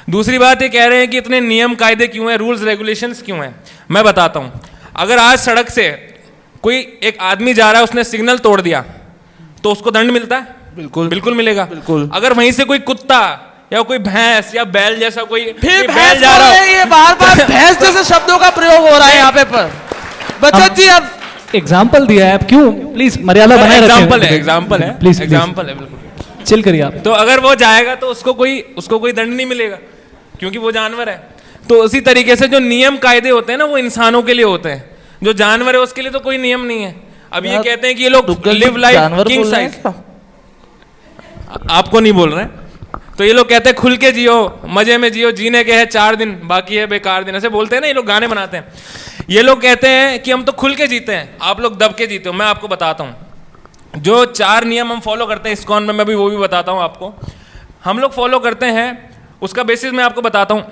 F: दूसरी बात ये कह रहे हैं कि इतने नियम कायदे क्यों हैं, रूल्स रेगुलेशंस क्यों हैं। मैं बताता हूँ। अगर आज सड़क से कोई एक आदमी जा रहा है, उसने सिग्नल तोड़ दिया, तो उसको दंड मिलता है?
D: बिल्कुल
F: बिल्कुल मिलेगा।
D: बिल्कुल।
F: अगर वहीं से कोई कुत्ता या कोई भैंस या बैल जैसा कोई
D: फिर
F: बैल
D: भैंस
F: जा रहा
D: ये बार-बार भैंस जैसे शब्दों का प्रयोग हो रहा है यहाँ पे पर। बचत जी अब
A: एग्जाम्पल दिया है, आप क्यों प्लीज मर्यादा बनाए रखें।
F: एग्जाम्पल है
A: प्लीज
F: एग्जाम्पल है, बिल्कुल
A: चिल करिए आप।
F: तो अगर वो जाएगा तो उसको कोई दंड नहीं मिलेगा, क्योंकि वो जानवर है। तो उसी तरीके से जो नियम कायदे होते हैं ना, वो इंसानों के लिए होते हैं। जो जानवर है उसके लिए तो कोई नियम नहीं है। अब ये कहते हैं कि ये लोग लिव लाइफ किंग साइज, आपको नहीं बोल रहे हैं। तो ये लोग कहते हैं खुल के जियो, मजे में जियो, जीने के हैं 4 दिन, बाकी है बेकार दिन, ऐसे बोलते हैं ना, ये लोग गाने बनाते हैं। ये लोग कहते हैं कि हम तो खुल के जीते हैं, आप लोग दब के जीते हो। मैं आपको बताता हूँ जो 4 नियम हम फॉलो करते हैं इस्कॉन में, मैं भी वो भी बताता हूँ आपको। हम लोग फॉलो करते हैं, उसका बेसिस मैं आपको बताता हूँ।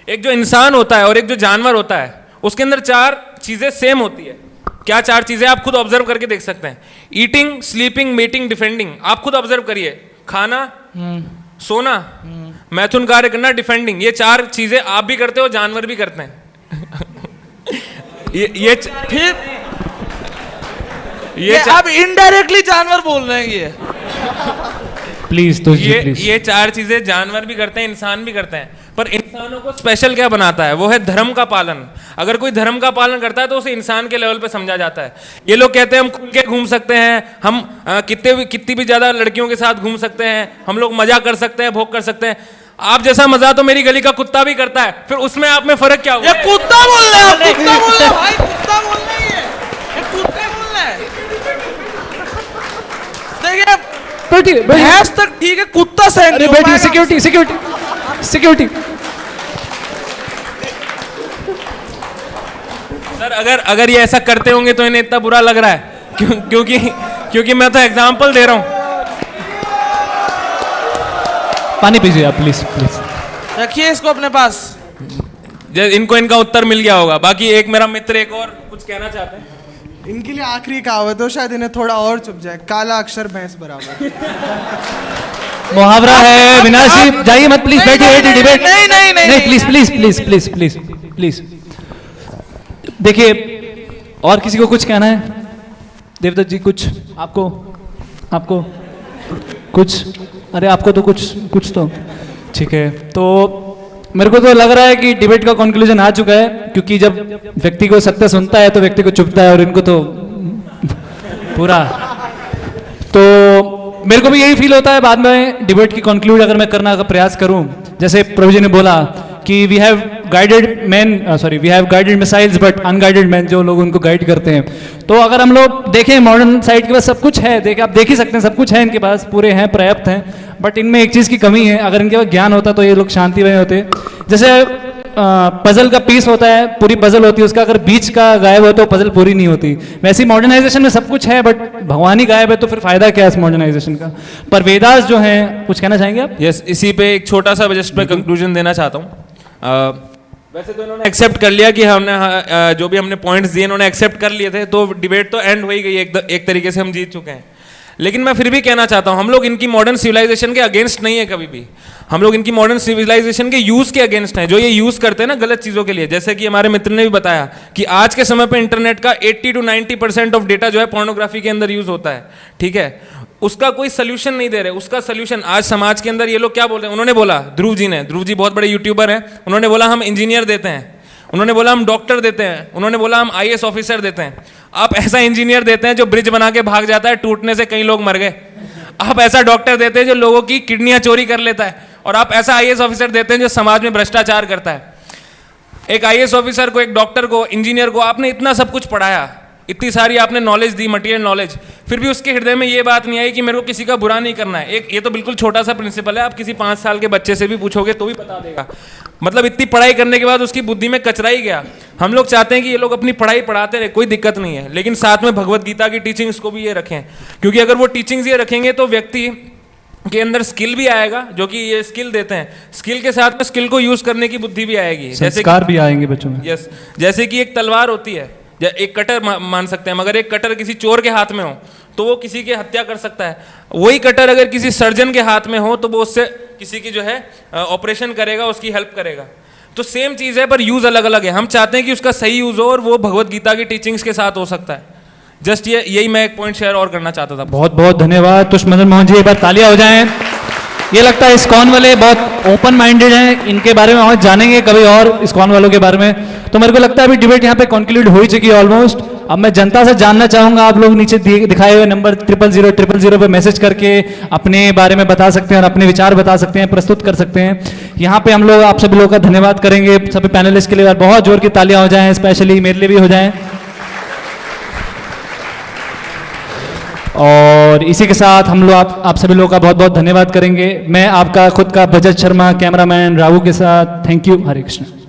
F: एक जो इंसान होता है और एक जो जानवर होता है, उसके अंदर 4 चीजें सेम होती है। क्या 4 चीजें? आप खुद ऑब्जर्व करके देख सकते हैं। Eating, sleeping, meeting, defending. आप खुद ऑब्जर्व करिए, खाना, सोना, मैथुन कार्य करना, डिफेंडिंग। ये 4 चीजें आप भी करते हो, जानवर भी करते हैं।
D: ये अब इनडायरेक्टली जानवर बोल रहे हैं ये।
A: Please Tosh ji, please.
F: ये 4 चीजें जानवर भी करते हैं, इंसान भी करते हैं। पर इंसानों को स्पेशल क्या बनाता है? वो है धर्म का पालन। अगर कोई धर्म का पालन करता है तो उसे इंसान के लेवल पे समझा जाता है। ये लोग कहते हैं हम खुल के घूम सकते हैं, हम कितनी भी ज्यादा लड़कियों के साथ घूम सकते हैं, हम लोग मजा कर सकते हैं, भोग कर सकते हैं। आप जैसा मजा तो मेरी गली का कुत्ता भी करता है, फिर उसमें आप में फर्क क्या हुआ?
D: ये कुत्ता बोल रहे हैं, कुत्ता बोल रहे हैं भाई, कुत्ता बोल रहे हैं ये कुत्ते बोल रहे हैं। देखिए भैंस तक ठीक है, कुत्ता सहन नहीं हो
A: बैठिए,
D: पाएगा।
A: सिक्योरिटी।
F: सर अगर ये ऐसा करते होंगे तो इन्हें इतना बुरा लग रहा है, क्योंकि मैं तो एग्जाम्पल दे रहा हूं।
A: पानी पीजिए आप, प्लीज।
D: रखिए इसको अपने पास।
F: इनको इनका उत्तर मिल गया होगा। बाकी एक मेरा मित्र एक और कुछ कहना चाहते हैं।
E: इनके लिए आखिरी कहावत हो, शायद इन्हें थोड़ा और चुप जाए। काला अक्षर भैंस बराबर।
A: मुहावरा है। विनाश जी जाइए मत, प्लीज बैठिए, डिबेट
D: नहीं,
A: प्लीज। देखिए, और किसी को कुछ कहना है? देवदत्त जी कुछ? आपको कुछ? अरे आपको तो कुछ तो ठीक है। तो मेरे को तो लग रहा है कि डिबेट का कंक्लूजन आ चुका है, क्योंकि जब व्यक्ति को सत्य सुनता है तो व्यक्ति को चुभता है, और इनको तो पूरा। तो मेरे को भी यही फील होता है बाद में डिबेट की कंक्लूड अगर मैं करने का प्रयास करूं, जैसे प्रभु जी ने बोला कि we have guided missiles but unguided man, जो लोग उनको गाइड करते हैं। तो अगर हम लोग देखें मॉडर्न साइड के पास सब कुछ है, आप देख ही सकते हैं, सब कुछ है इनके पास, पूरे हैं, पर्याप्त हैं, बट इनमें एक चीज़ की कमी है। अगर इनके पास ज्ञान होता तो ये लोग शांति में होते। जैसे पजल का पीस होता है, पूरी पजल होती है, उसका अगर बीच का गायब हो तो पजल पूरी नहीं होती। वैसे मॉडर्नाइजेशन में सब कुछ है बट भगवान ही गायब है, तो फिर फायदा क्या है इस मॉडर्नाइजेशन का? पर वेदास जो हैं, कुछ कहना चाहेंगे आप?
F: यस, इसी पे एक छोटा सा जस्ट मैं कंक्लूजन देना चाहता हूँ। वैसे तो इन्होंने एक्सेप्ट कर लिया कि हमने जो भी हमने पॉइंट्स दिए इन्होंने एक्सेप्ट कर लिए थे, तो डिबेट तो एंड हो ही गई, एक तरीके से हम जीत चुके हैं। लेकिन मैं फिर भी कहना चाहता हूं, हम लोग इनकी मॉडर्न सिविलाइजेशन के अगेंस्ट नहीं है कभी भी। हम लोग इनकी मॉडर्न सिविलाइजेशन के यूज के अगेंस्ट हैं, जो ये यूज करते हैं ना गलत चीजों के लिए। जैसे कि हमारे मित्र ने भी बताया कि आज के समय पे इंटरनेट का 80 to 90% ऑफ डेटा जो है पोर्नोग्राफी के अंदर यूज होता है, ठीक है। उसका कोई सोल्यूशन नहीं दे रहे। उसका सोल्यूशन आज समाज के अंदर ये लोग क्या बोल रहे हैं? उन्होंने बोला, ध्रुव जी बहुत बड़े यूट्यूबर हैं, उन्होंने बोला हम इंजीनियर देते हैं, उन्होंने बोला हम डॉक्टर देते हैं, उन्होंने बोला हम IAS ऑफिसर देते हैं। आप ऐसा इंजीनियर देते हैं जो ब्रिज बना के भाग जाता है, टूटने से कई लोग मर गए। आप ऐसा डॉक्टर देते हैं जो लोगों की किडनियां चोरी कर लेता है, और आप ऐसा आईएएस ऑफिसर देते हैं जो समाज में भ्रष्टाचार करता है। एक आईएएस ऑफिसर को, एक डॉक्टर को, इंजीनियर को आपने इतना सब कुछ पढ़ाया, इतनी सारी आपने नॉलेज दी, मटेरियल नॉलेज, फिर भी उसके हृदय में ये बात नहीं आई कि मेरे को किसी का बुरा नहीं करना है। एक ये तो बिल्कुल छोटा सा प्रिंसिपल है, आप किसी 5 साल के बच्चे से भी पूछोगे तो भी बता देगा। मतलब इतनी पढ़ाई करने के बाद उसकी बुद्धि में कचरा ही गया। हम लोग चाहते हैं कि ये लोग अपनी पढ़ाई पढ़ाते रहे, कोई दिक्कत नहीं है, लेकिन साथ में भगवत गीता की टीचिंग्स को भी ये रखें, क्योंकि अगर वो टीचिंग्स ये रखेंगे तो व्यक्ति के अंदर स्किल भी आएगा, जो कि ये स्किल देते हैं, स्किल के साथ में स्किल को यूज करने की बुद्धि भी आएगी,
A: संस्कार भी आएंगे बच्चों में।
F: यस, जैसे कि एक तलवार होती है, एक कटर मान सकते हैं, मगर एक कटर किसी चोर के हाथ में हो तो वो किसी की हत्या कर सकता है। वही कटर अगर किसी सर्जन के हाथ में हो तो वो उससे किसी की जो है ऑपरेशन करेगा, उसकी हेल्प करेगा। तो सेम चीज है, पर यूज अलग अलग है। हम चाहते हैं कि उसका सही यूज हो, और वो भगवत गीता की टीचिंग्स के साथ हो सकता है। जस्ट यही मैं एक पॉइंट शेयर और करना चाहता था।
A: बहुत बहुत धन्यवाद तुष मदन मोहन जी, एक बार तालियां हो जाएं। ये लगता है इस्कॉन वाले बहुत ओपन माइंडेड हैं, इनके बारे में और जानेंगे कभी और इस्कॉन वालों के बारे में। तो मेरे को लगता है अभी डिबेट यहाँ पे कंक्लूड हो ही चुकी है ऑलमोस्ट। अब मैं जनता से जानना चाहूंगा, आप लोग नीचे दिखाए हुए नंबर 00000 पे मैसेज करके अपने बारे में बता सकते हैं और अपने विचार बता सकते हैं, प्रस्तुत कर सकते हैं। यहाँ पे हम लोग आप सभी लोगों का धन्यवाद करेंगे, सभी पैनलिस्ट के लिए बहुत जोर की तालियां हो जाएं, स्पेशली मेरे लिए भी हो जाएं। और इसी के साथ हम लोग आप सभी लोगों का बहुत बहुत धन्यवाद करेंगे। मैं आपका खुद का बजट शर्मा, कैमरामैन राहु के साथ। Thank you. हरे कृष्ण।